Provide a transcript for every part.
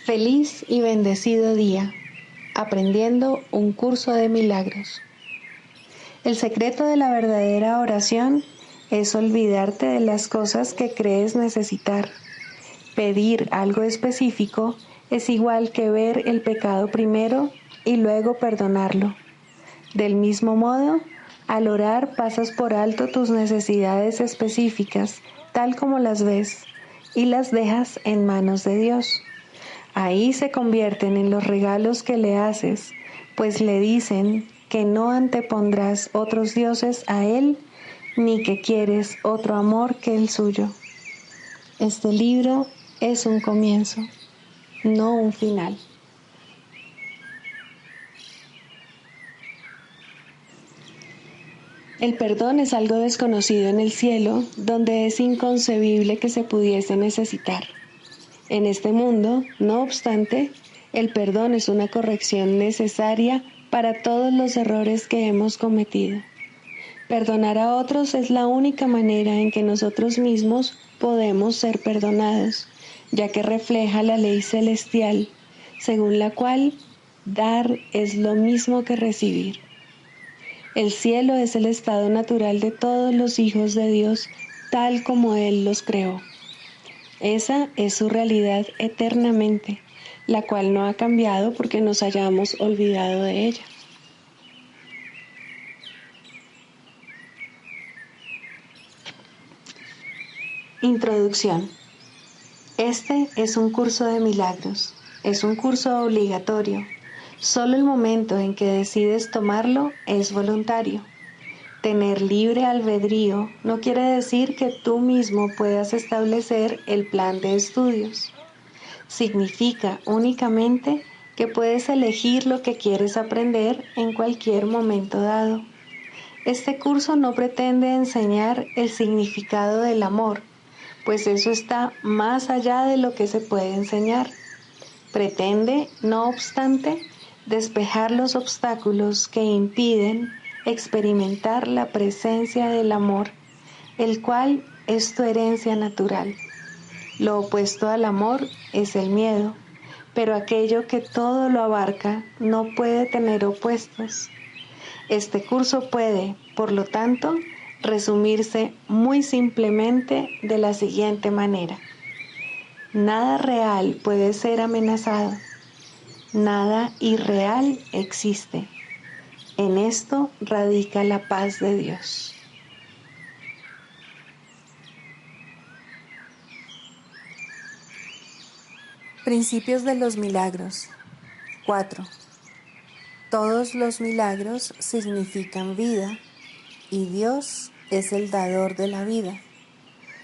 Feliz y bendecido día, aprendiendo un curso de milagros. El secreto de la verdadera oración es olvidarte de las cosas que crees necesitar. Pedir algo específico es igual que ver el pecado primero y luego perdonarlo. Del mismo modo, al orar pasas por alto tus necesidades específicas, tal como las ves, y las dejas en manos de Dios. Ahí se convierten en los regalos que le haces, pues le dicen que no antepondrás otros dioses a Él, ni que quieres otro amor que el suyo. Este libro es un comienzo, no un final. El perdón es algo desconocido en el cielo, donde es inconcebible que se pudiese necesitar. En este mundo, no obstante, el perdón es una corrección necesaria para todos los errores que hemos cometido. Perdonar a otros es la única manera en que nosotros mismos podemos ser perdonados, ya que refleja la ley celestial, según la cual dar es lo mismo que recibir. El cielo es el estado natural de todos los hijos de Dios, tal como Él los creó. Esa es su realidad eternamente, la cual no ha cambiado porque nos hayamos olvidado de ella. Introducción. Este es un curso de milagros. Es un curso obligatorio. Solo el momento en que decides tomarlo es voluntario. Tener libre albedrío no quiere decir que tú mismo puedas establecer el plan de estudios. Significa únicamente que puedes elegir lo que quieres aprender en cualquier momento dado. Este curso no pretende enseñar el significado del amor, pues eso está más allá de lo que se puede enseñar. Pretende, no obstante, despejar los obstáculos que impiden experimentar la presencia del amor, el cual es tu herencia natural. Lo opuesto al amor es el miedo, pero aquello que todo lo abarca no puede tener opuestos. Este curso puede, por lo tanto, resumirse muy simplemente de la siguiente manera. Nada real puede ser amenazado. Nada irreal existe. En esto radica la paz de Dios. Principios de los milagros. 4. Todos los milagros significan vida y Dios es el dador de la vida.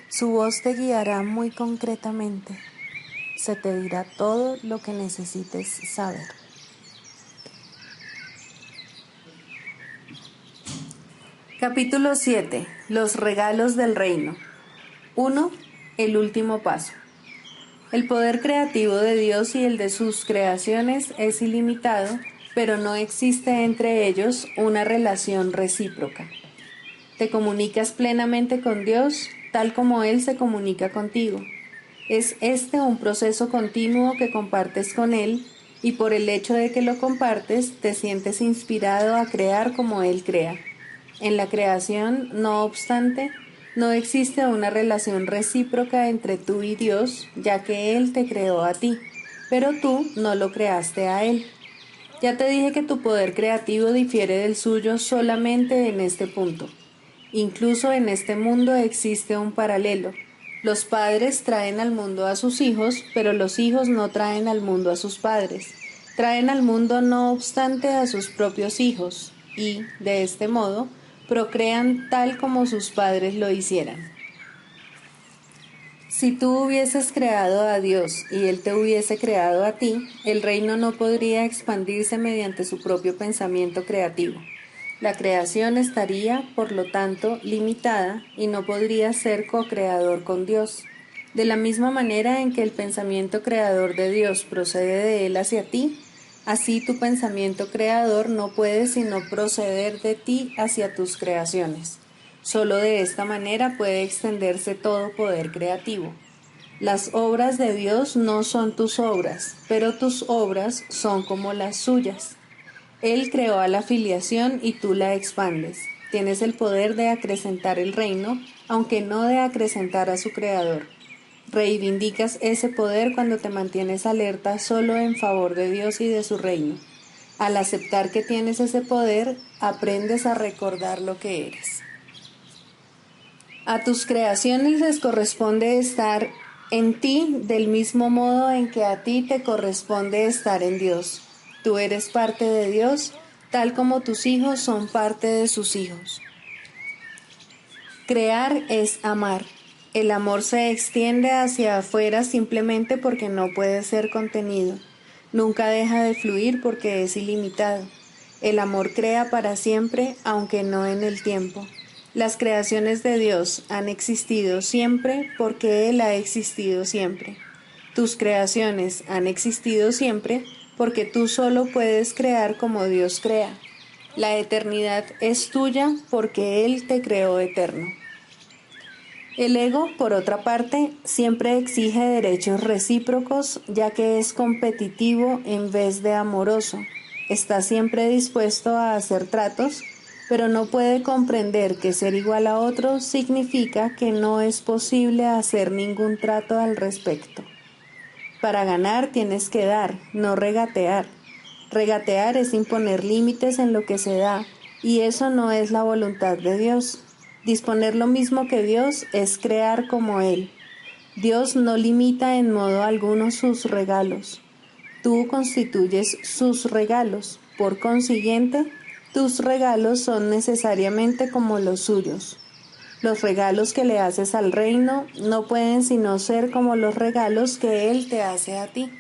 Su voz te guiará muy concretamente. Se te dirá todo lo que necesites saber. Capítulo 7. Los regalos del reino. 1. El último paso. El poder creativo de Dios y el de sus creaciones es ilimitado, pero no existe entre ellos una relación recíproca. Te comunicas plenamente con Dios, tal como Él se comunica contigo. Es este un proceso continuo que compartes con Él, y por el hecho de que lo compartes, te sientes inspirado a crear como Él crea. En la creación, no obstante, no existe una relación recíproca entre tú y Dios, ya que Él te creó a ti, pero tú no lo creaste a Él. Ya te dije que tu poder creativo difiere del suyo solamente en este punto. Incluso en este mundo existe un paralelo. Los padres traen al mundo a sus hijos, pero los hijos no traen al mundo a sus padres. Traen al mundo no obstante a sus propios hijos y, de este modo, procrean tal como sus padres lo hicieran. Si tú hubieses creado a Dios y Él te hubiese creado a ti, el reino no podría expandirse mediante su propio pensamiento creativo. La creación estaría, por lo tanto, limitada y no podría ser co-creador con Dios. De la misma manera en que el pensamiento creador de Dios procede de Él hacia ti, así tu pensamiento creador no puede sino proceder de ti hacia tus creaciones. Solo de esta manera puede extenderse todo poder creativo. Las obras de Dios no son tus obras, pero tus obras son como las suyas. Él creó a la filiación y tú la expandes. Tienes el poder de acrecentar el reino, aunque no de acrecentar a su creador. Reivindicas ese poder cuando te mantienes alerta solo en favor de Dios y de su reino. Al aceptar que tienes ese poder, aprendes a recordar lo que eres. A tus creaciones les corresponde estar en ti del mismo modo en que a ti te corresponde estar en Dios. Tú eres parte de Dios, tal como tus hijos son parte de sus hijos. Crear es amar. El amor se extiende hacia afuera simplemente porque no puede ser contenido. Nunca deja de fluir porque es ilimitado. El amor crea para siempre, aunque no en el tiempo. Las creaciones de Dios han existido siempre porque Él ha existido siempre. Tus creaciones han existido siempre porque tú solo puedes crear como Dios crea. La eternidad es tuya porque Él te creó eterno. El ego, por otra parte, siempre exige derechos recíprocos, ya que es competitivo en vez de amoroso. Está siempre dispuesto a hacer tratos, pero no puede comprender que ser igual a otro significa que no es posible hacer ningún trato al respecto. Para ganar tienes que dar, no regatear. Regatear es imponer límites en lo que se da, y eso no es la voluntad de Dios. Disponer lo mismo que Dios es crear como Él. Dios no limita en modo alguno sus regalos. Tú constituyes sus regalos. Por consiguiente, tus regalos son necesariamente como los suyos. Los regalos que le haces al reino no pueden sino ser como los regalos que Él te hace a ti.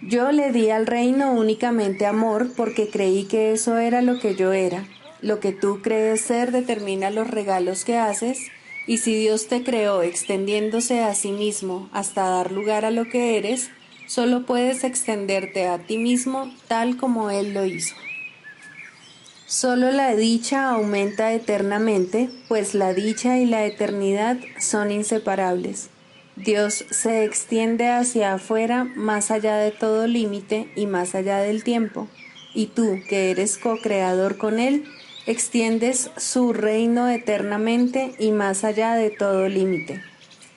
Yo le di al reino únicamente amor porque creí que eso era lo que yo era. Lo que tú crees ser determina los regalos que haces, y si Dios te creó extendiéndose a sí mismo hasta dar lugar a lo que eres, solo puedes extenderte a ti mismo tal como Él lo hizo. Solo la dicha aumenta eternamente, pues la dicha y la eternidad son inseparables. Dios se extiende hacia afuera más allá de todo límite y más allá del tiempo, y tú, que eres co-creador con Él, extiendes su reino eternamente y más allá de todo límite.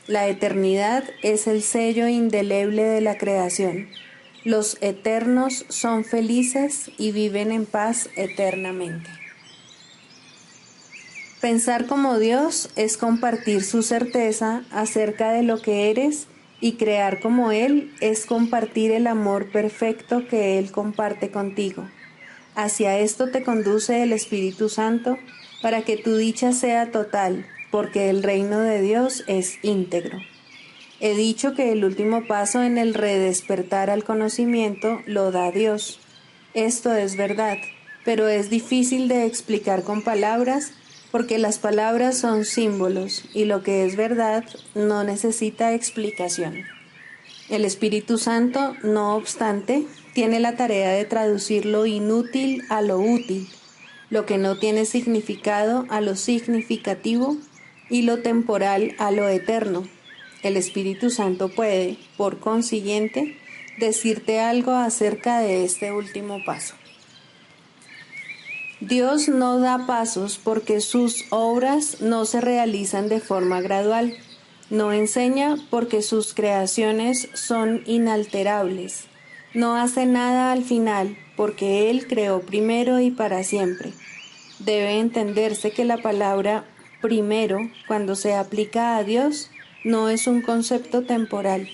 La eternidad es el sello indeleble de la creación. Los eternos son felices y viven en paz eternamente. Pensar como Dios es compartir su certeza acerca de lo que eres, y crear como Él es compartir el amor perfecto que Él comparte contigo. Hacia esto te conduce el Espíritu Santo para que tu dicha sea total, porque el reino de Dios es íntegro. He dicho que el último paso en el redespertar al conocimiento lo da Dios. Esto es verdad, pero es difícil de explicar con palabras porque las palabras son símbolos y lo que es verdad no necesita explicación. El Espíritu Santo, no obstante, tiene la tarea de traducir lo inútil a lo útil, lo que no tiene significado a lo significativo y lo temporal a lo eterno. El Espíritu Santo puede, por consiguiente, decirte algo acerca de este último paso. Dios no da pasos porque sus obras no se realizan de forma gradual. No enseña porque sus creaciones son inalterables. No hace nada al final porque Él creó primero y para siempre. Debe entenderse que la palabra primero, cuando se aplica a Dios, no es un concepto temporal.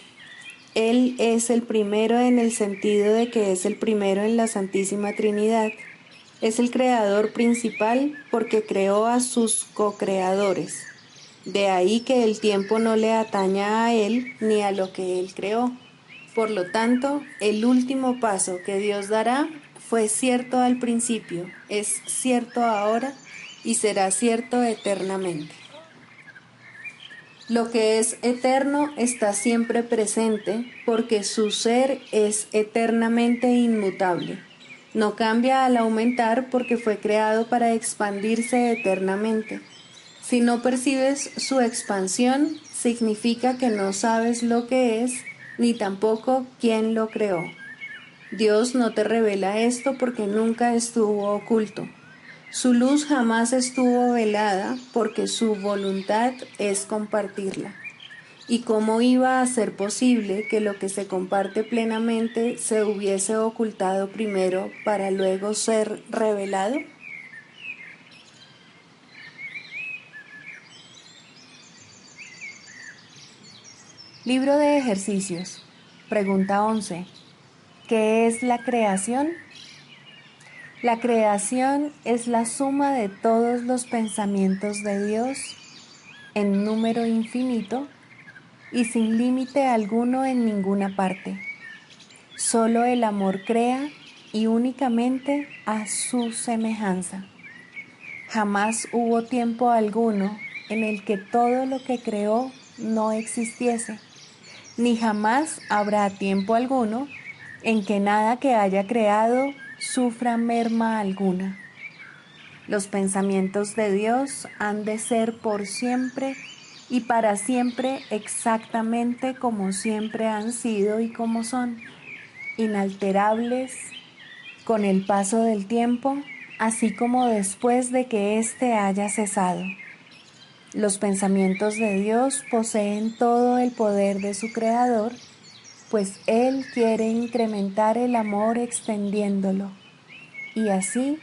Él es el primero en el sentido de que es el primero en la Santísima Trinidad. Es el creador principal porque creó a sus co-creadores. De ahí que el tiempo no le ataña a Él ni a lo que Él creó. Por lo tanto, el último paso que Dios dará fue cierto al principio, es cierto ahora y será cierto eternamente. Lo que es eterno está siempre presente porque su ser es eternamente inmutable. No cambia al aumentar porque fue creado para expandirse eternamente. Si no percibes su expansión, significa que no sabes lo que es, ni tampoco quién lo creó. Dios no te revela esto porque nunca estuvo oculto. Su luz jamás estuvo velada porque su voluntad es compartirla. ¿Y cómo iba a ser posible que lo que se comparte plenamente se hubiese ocultado primero para luego ser revelado? Libro de ejercicios. Pregunta 11. ¿Qué es la creación? La creación es la suma de todos los pensamientos de Dios en número infinito y sin límite alguno en ninguna parte. Solo el amor crea y únicamente a su semejanza. Jamás hubo tiempo alguno en el que todo lo que creó no existiese, ni jamás habrá tiempo alguno en que nada que haya creado sufra merma alguna. Los pensamientos de Dios han de ser por siempre y para siempre exactamente como siempre han sido y como son, inalterables con el paso del tiempo, así como después de que éste haya cesado. Los pensamientos de Dios poseen todo el poder de su Creador, pues Él quiere incrementar el amor extendiéndolo, y así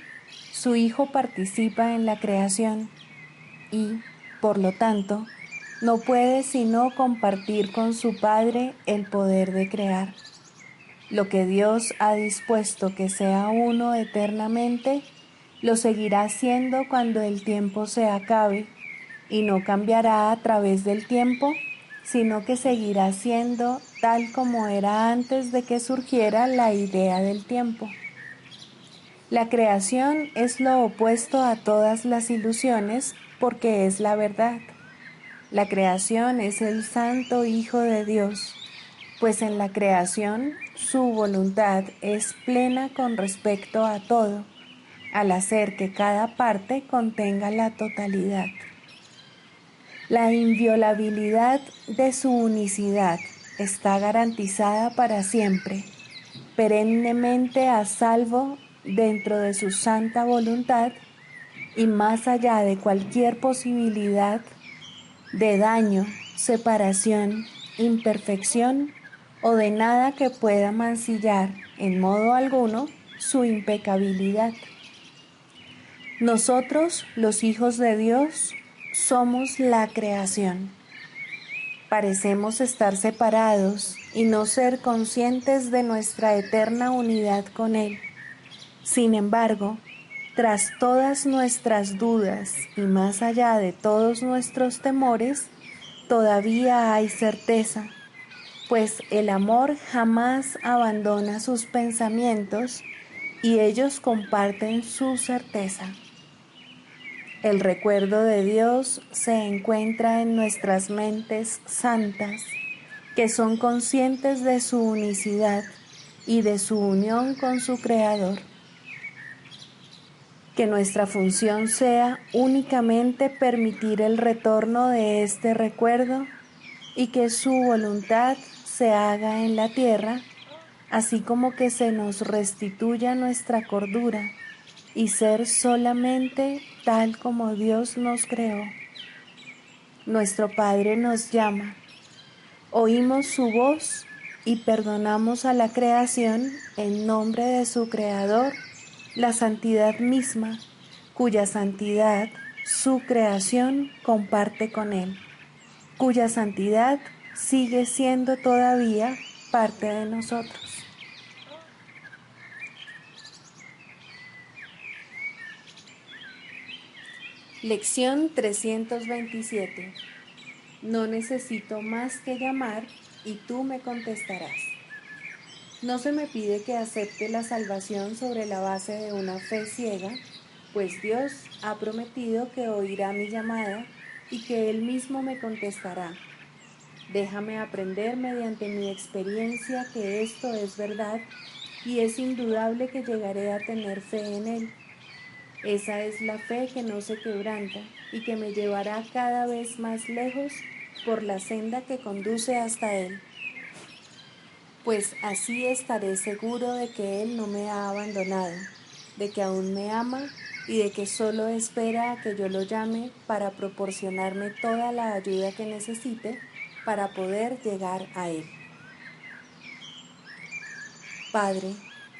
su Hijo participa en la creación y, por lo tanto, no puede sino compartir con su Padre el poder de crear. Lo que Dios ha dispuesto que sea uno eternamente, lo seguirá siendo cuando el tiempo se acabe, y no cambiará a través del tiempo, sino que seguirá siendo tal como era antes de que surgiera la idea del tiempo. La creación es lo opuesto a todas las ilusiones porque es la verdad. La creación es el Santo Hijo de Dios, pues en la creación su voluntad es plena con respecto a todo, al hacer que cada parte contenga la totalidad. La inviolabilidad de su unicidad está garantizada para siempre, perennemente a salvo dentro de su santa voluntad y más allá de cualquier posibilidad de daño, separación, imperfección o de nada que pueda mancillar en modo alguno su impecabilidad. Nosotros, los hijos de Dios, somos la creación. Parecemos estar separados y no ser conscientes de nuestra eterna unidad con Él. Sin embargo, tras todas nuestras dudas y más allá de todos nuestros temores, todavía hay certeza, pues el amor jamás abandona sus pensamientos y ellos comparten su certeza. El recuerdo de Dios se encuentra en nuestras mentes santas, que son conscientes de su unicidad y de su unión con su Creador. Que nuestra función sea únicamente permitir el retorno de este recuerdo y que su voluntad se haga en la tierra, así como que se nos restituya nuestra cordura y ser solamente tal como Dios nos creó. Nuestro Padre nos llama, oímos su voz y perdonamos a la creación en nombre de su Creador, la santidad misma, cuya santidad su creación comparte con Él, cuya santidad sigue siendo todavía parte de nosotros. Lección 327. No necesito más que llamar y tú me contestarás. No se me pide que acepte la salvación sobre la base de una fe ciega, pues Dios ha prometido que oirá mi llamada y que Él mismo me contestará. Déjame aprender mediante mi experiencia que esto es verdad y es indudable que llegaré a tener fe en Él. Esa es la fe que no se quebranta y que me llevará cada vez más lejos por la senda que conduce hasta Él, pues así estaré seguro de que Él no me ha abandonado, de que aún me ama y de que solo espera a que yo lo llame para proporcionarme toda la ayuda que necesite para poder llegar a Él. Padre,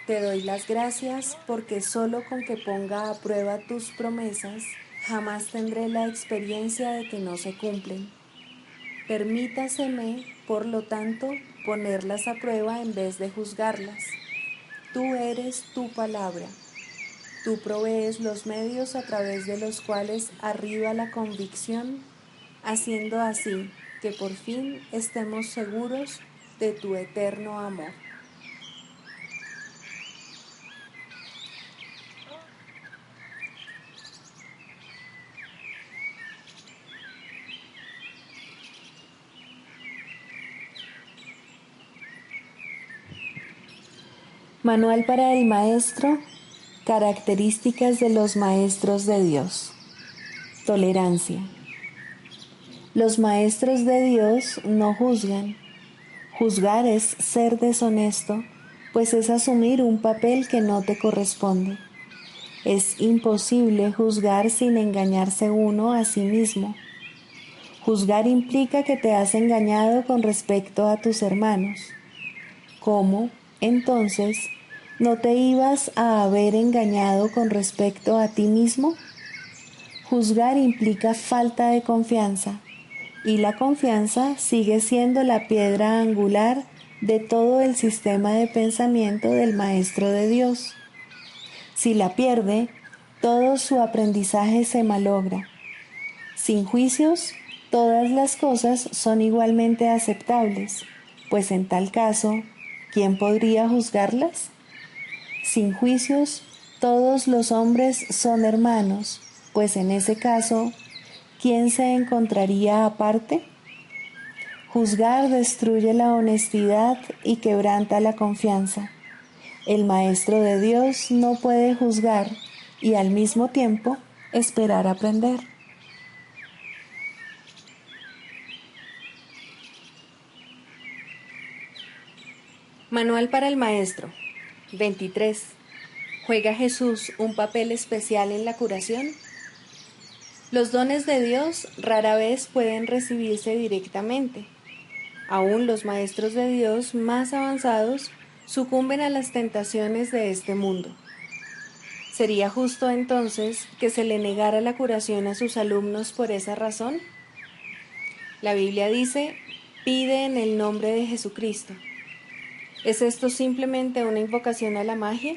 te doy las gracias porque solo con que ponga a prueba tus promesas, jamás tendré la experiencia de que no se cumplen. Permítaseme, por lo tanto, ponerlas a prueba en vez de juzgarlas. Tú eres tu palabra. Tú provees los medios a través de los cuales arriba la convicción, haciendo así que por fin estemos seguros de tu eterno amor. Manual para el maestro. Características de los maestros de Dios. Tolerancia. Los maestros de Dios no juzgan. Juzgar es ser deshonesto, pues es asumir un papel que no te corresponde. Es imposible juzgar sin engañarse uno a sí mismo. Juzgar implica que te has engañado con respecto a tus hermanos. ¿Cómo, entonces, no te ibas a haber engañado con respecto a ti mismo? Juzgar implica falta de confianza, y la confianza sigue siendo la piedra angular de todo el sistema de pensamiento del Maestro de Dios. Si la pierde, todo su aprendizaje se malogra. Sin juicios, todas las cosas son igualmente aceptables, pues en tal caso, ¿quién podría juzgarlas? Sin juicios, todos los hombres son hermanos, pues en ese caso, ¿quién se encontraría aparte? Juzgar destruye la honestidad y quebranta la confianza. El Maestro de Dios no puede juzgar y al mismo tiempo esperar aprender. Manual para el Maestro. 23. ¿Juega Jesús un papel especial en la curación? Los dones de Dios rara vez pueden recibirse directamente. Aún los maestros de Dios más avanzados sucumben a las tentaciones de este mundo. ¿Sería justo entonces que se le negara la curación a sus alumnos por esa razón? La Biblia dice, pide en el nombre de Jesucristo. ¿Es esto simplemente una invocación a la magia?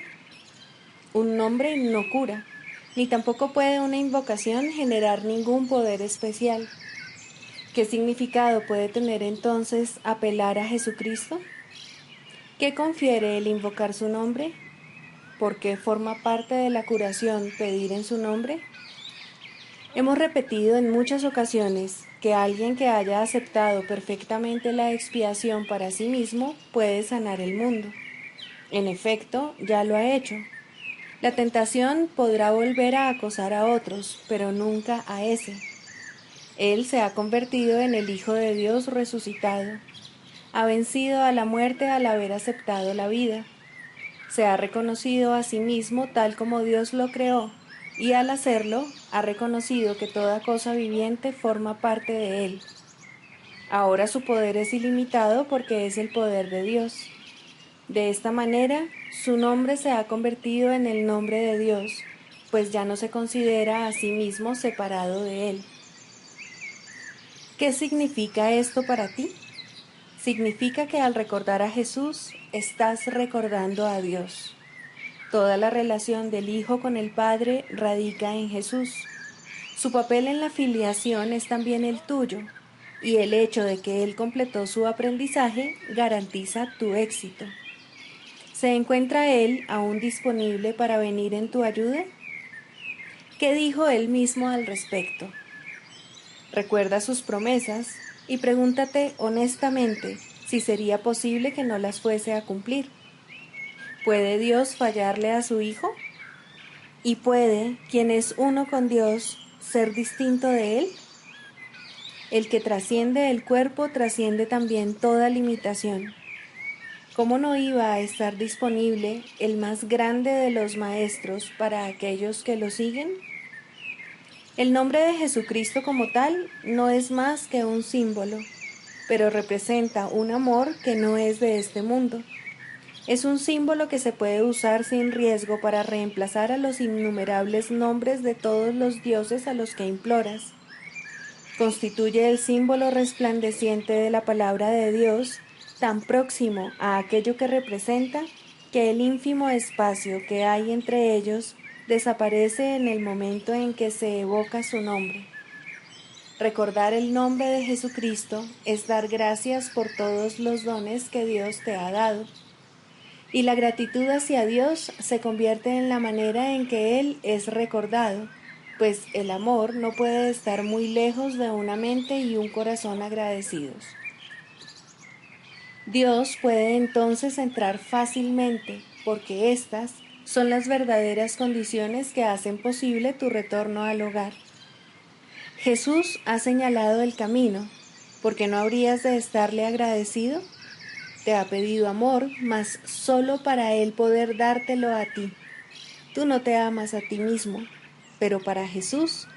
Un nombre no cura, ni tampoco puede una invocación generar ningún poder especial. ¿Qué significado puede tener entonces apelar a Jesucristo? ¿Qué confiere el invocar su nombre? ¿Por qué forma parte de la curación pedir en su nombre? Hemos repetido en muchas ocasiones que alguien que haya aceptado perfectamente la expiación para sí mismo puede sanar el mundo. En efecto, ya lo ha hecho. La tentación podrá volver a acosar a otros, pero nunca a ese. Él se ha convertido en el Hijo de Dios resucitado. Ha vencido a la muerte al haber aceptado la vida. Se ha reconocido a sí mismo tal como Dios lo creó, y al hacerlo, ha reconocido que toda cosa viviente forma parte de Él. Ahora su poder es ilimitado porque es el poder de Dios. De esta manera, su nombre se ha convertido en el nombre de Dios, pues ya no se considera a sí mismo separado de Él. ¿Qué significa esto para ti? Significa que al recordar a Jesús, estás recordando a Dios. Toda la relación del Hijo con el Padre radica en Jesús. Su papel en la filiación es también el tuyo, y el hecho de que Él completó su aprendizaje garantiza tu éxito. ¿Se encuentra Él aún disponible para venir en tu ayuda? ¿Qué dijo Él mismo al respecto? Recuerda sus promesas y pregúntate honestamente si sería posible que no las fuese a cumplir. ¿Puede Dios fallarle a su Hijo? ¿Y puede quien es uno con Dios ser distinto de Él? El que trasciende el cuerpo trasciende también toda limitación. ¿Cómo no iba a estar disponible el más grande de los maestros para aquellos que lo siguen? El nombre de Jesucristo como tal no es más que un símbolo, pero representa un amor que no es de este mundo. Es un símbolo que se puede usar sin riesgo para reemplazar a los innumerables nombres de todos los dioses a los que imploras. Constituye el símbolo resplandeciente de la palabra de Dios, tan próximo a aquello que representa, que el ínfimo espacio que hay entre ellos desaparece en el momento en que se evoca su nombre. Recordar el nombre de Jesucristo es dar gracias por todos los dones que Dios te ha dado. Y la gratitud hacia Dios se convierte en la manera en que Él es recordado, pues el amor no puede estar muy lejos de una mente y un corazón agradecidos. Dios puede entonces entrar fácilmente, porque estas son las verdaderas condiciones que hacen posible tu retorno al hogar. Jesús ha señalado el camino, ¿porque no habrías de estarle agradecido? Te ha pedido amor, mas solo para Él poder dártelo a ti. Tú no te amas a ti mismo, pero para Jesús,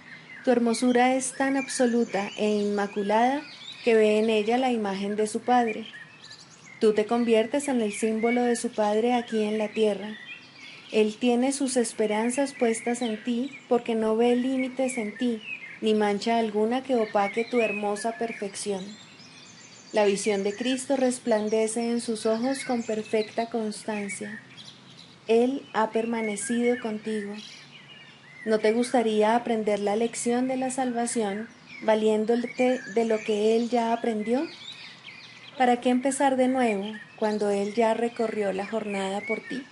tu hermosura es tan absoluta e inmaculada que ve en ella la imagen de su Padre. Tú te conviertes en el símbolo de su Padre aquí en la tierra. Él tiene sus esperanzas puestas en ti porque no ve límites en ti, ni mancha alguna que opaque tu hermosa perfección. La visión de Cristo resplandece en sus ojos con perfecta constancia. Él ha permanecido contigo. ¿No te gustaría aprender la lección de la salvación valiéndote de lo que Él ya aprendió? ¿Para qué empezar de nuevo cuando Él ya recorrió la jornada por ti?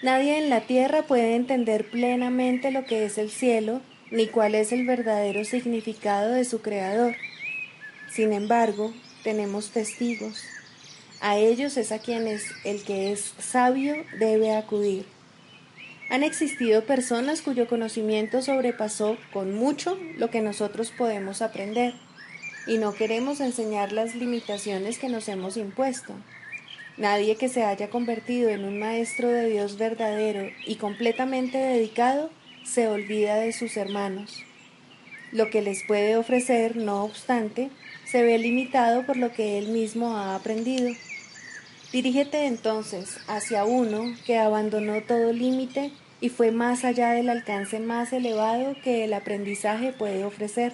Nadie en la tierra puede entender plenamente lo que es el cielo, ni cuál es el verdadero significado de su Creador. Sin embargo, tenemos testigos. A ellos es a quienes el que es sabio debe acudir. Han existido personas cuyo conocimiento sobrepasó con mucho lo que nosotros podemos aprender, y no queremos enseñar las limitaciones que nos hemos impuesto. Nadie que se haya convertido en un maestro de Dios verdadero y completamente dedicado se olvida de sus hermanos. Lo que les puede ofrecer, no obstante, se ve limitado por lo que él mismo ha aprendido. Dirígete entonces hacia uno que abandonó todo límite y fue más allá del alcance más elevado que el aprendizaje puede ofrecer.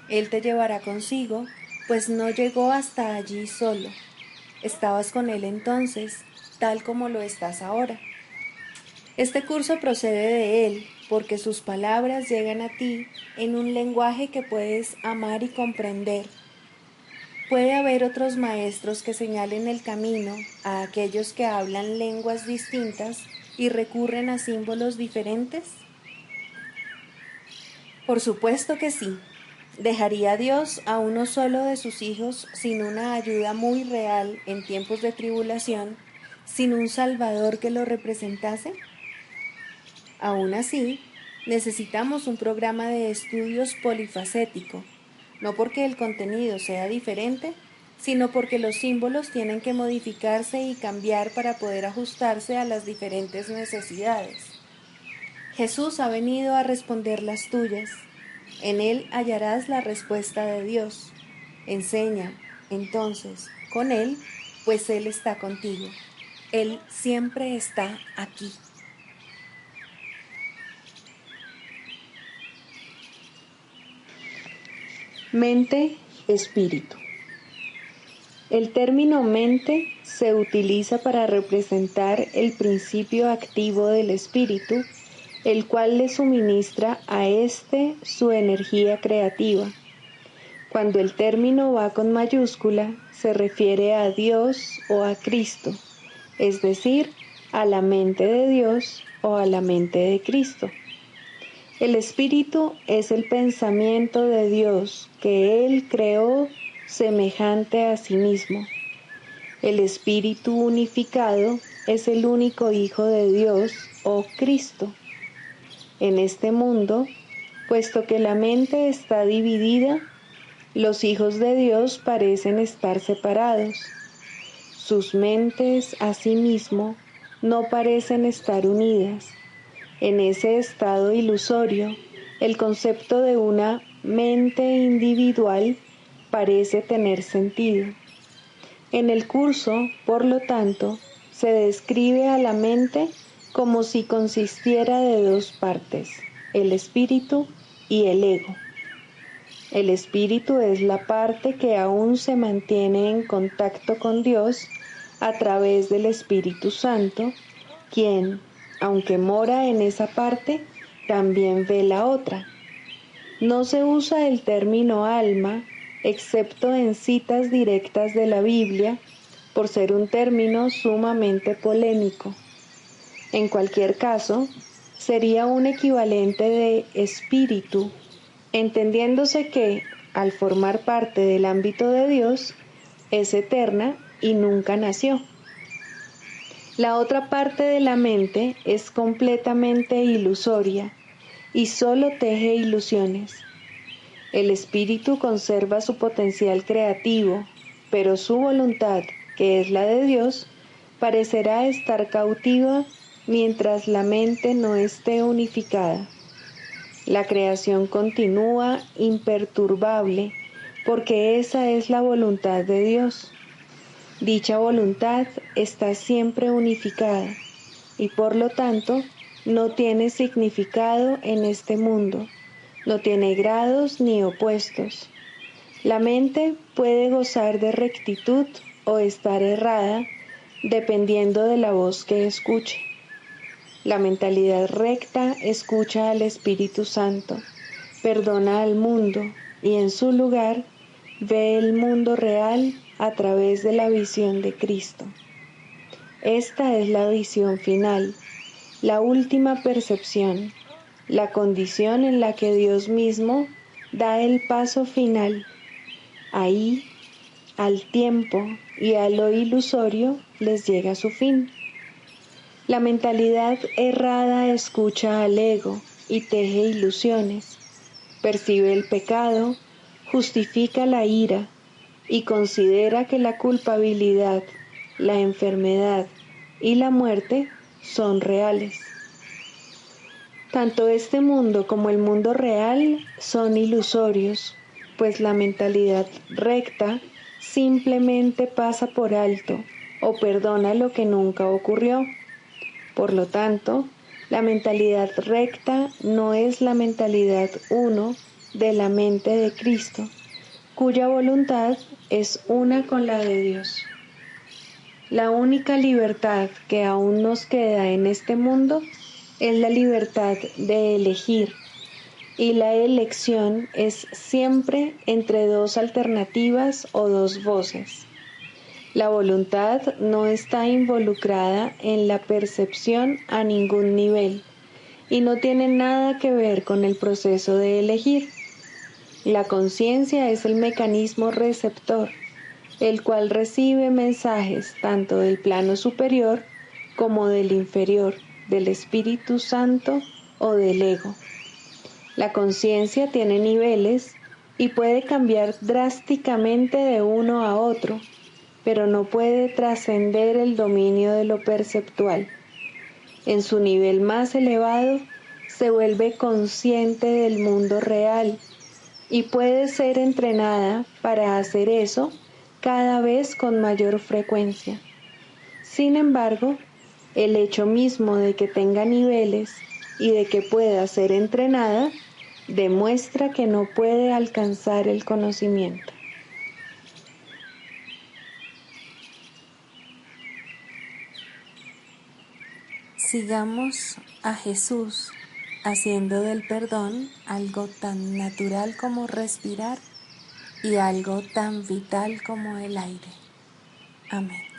Él te llevará consigo, pues no llegó hasta allí solo. Estabas con él entonces, tal como lo estás ahora. Este curso procede de él, porque sus palabras llegan a ti en un lenguaje que puedes amar y comprender. ¿Puede haber otros maestros que señalen el camino a aquellos que hablan lenguas distintas y recurren a símbolos diferentes? Por supuesto que sí. ¿Dejaría Dios a uno solo de sus hijos sin una ayuda muy real en tiempos de tribulación, sin un Salvador que lo representase? Aún así, necesitamos un programa de estudios polifacético, no porque el contenido sea diferente, sino porque los símbolos tienen que modificarse y cambiar para poder ajustarse a las diferentes necesidades. Jesús ha venido a responder las tuyas. En Él hallarás la respuesta de Dios. Enseña, entonces, con Él, pues Él está contigo. Él siempre está aquí. Mente, espíritu. El término mente se utiliza para representar el principio activo del espíritu, el cual le suministra a éste su energía creativa. Cuando el término va con mayúscula, se refiere a Dios o a Cristo, es decir, a la mente de Dios o a la mente de Cristo. El espíritu es el pensamiento de Dios que Él creó semejante a sí mismo. El espíritu unificado es el único Hijo de Dios o Cristo. En este mundo, Puesto que la mente está dividida, los hijos de Dios parecen estar separados. Sus mentes, asimismo, no parecen estar unidas. En ese estado ilusorio, el concepto de una mente individual parece tener sentido. En el curso, por lo tanto, se describe a la mente como si consistiera de dos partes, el espíritu y el ego. El espíritu es la parte que aún se mantiene en contacto con Dios a través del Espíritu Santo, quien, aunque mora en esa parte, también ve la otra. No se usa el término alma, excepto en citas directas de la Biblia, por ser un término sumamente polémico. En cualquier caso, sería un equivalente de espíritu, entendiéndose que, al formar parte del ámbito de Dios, es eterna y nunca nació. La otra parte de la mente es completamente ilusoria y solo teje ilusiones. El espíritu conserva su potencial creativo, pero su voluntad, que es la de Dios, parecerá estar cautiva mientras la mente no esté unificada. La creación continúa imperturbable porque esa es la voluntad de Dios. Dicha voluntad está siempre unificada y por lo tanto no tiene significado en este mundo, no tiene grados ni opuestos. La mente puede gozar de rectitud o estar errada dependiendo de la voz que escuche. La mentalidad recta escucha al Espíritu Santo, perdona al mundo y en su lugar ve el mundo real a través de la visión de Cristo. Esta es la visión final, la última percepción, la condición en la que Dios mismo da el paso final. Ahí, al tiempo y a lo ilusorio les llega su fin. La mentalidad errada escucha al ego y teje ilusiones, percibe el pecado, justifica la ira y considera que la culpabilidad, la enfermedad y la muerte son reales. Tanto este mundo como el mundo real son ilusorios, pues la mentalidad recta simplemente pasa por alto o perdona lo que nunca ocurrió. Por lo tanto, la mentalidad recta no es la mentalidad uno de la mente de Cristo, cuya voluntad es una con la de Dios. La única libertad que aún nos queda en este mundo es la libertad de elegir, y la elección es siempre entre dos alternativas o dos voces. La voluntad no está involucrada en la percepción a ningún nivel y no tiene nada que ver con el proceso de elegir. La conciencia es el mecanismo receptor, el cual recibe mensajes tanto del plano superior como del inferior, del Espíritu Santo o del ego. La conciencia tiene niveles y puede cambiar drásticamente de uno a otro, pero no puede trascender el dominio de lo perceptual. En su nivel más elevado, se vuelve consciente del mundo real y puede ser entrenada para hacer eso cada vez con mayor frecuencia. Sin embargo, el hecho mismo de que tenga niveles y de que pueda ser entrenada demuestra que no puede alcanzar el conocimiento. Sigamos a Jesús haciendo del perdón algo tan natural como respirar y algo tan vital como el aire. Amén.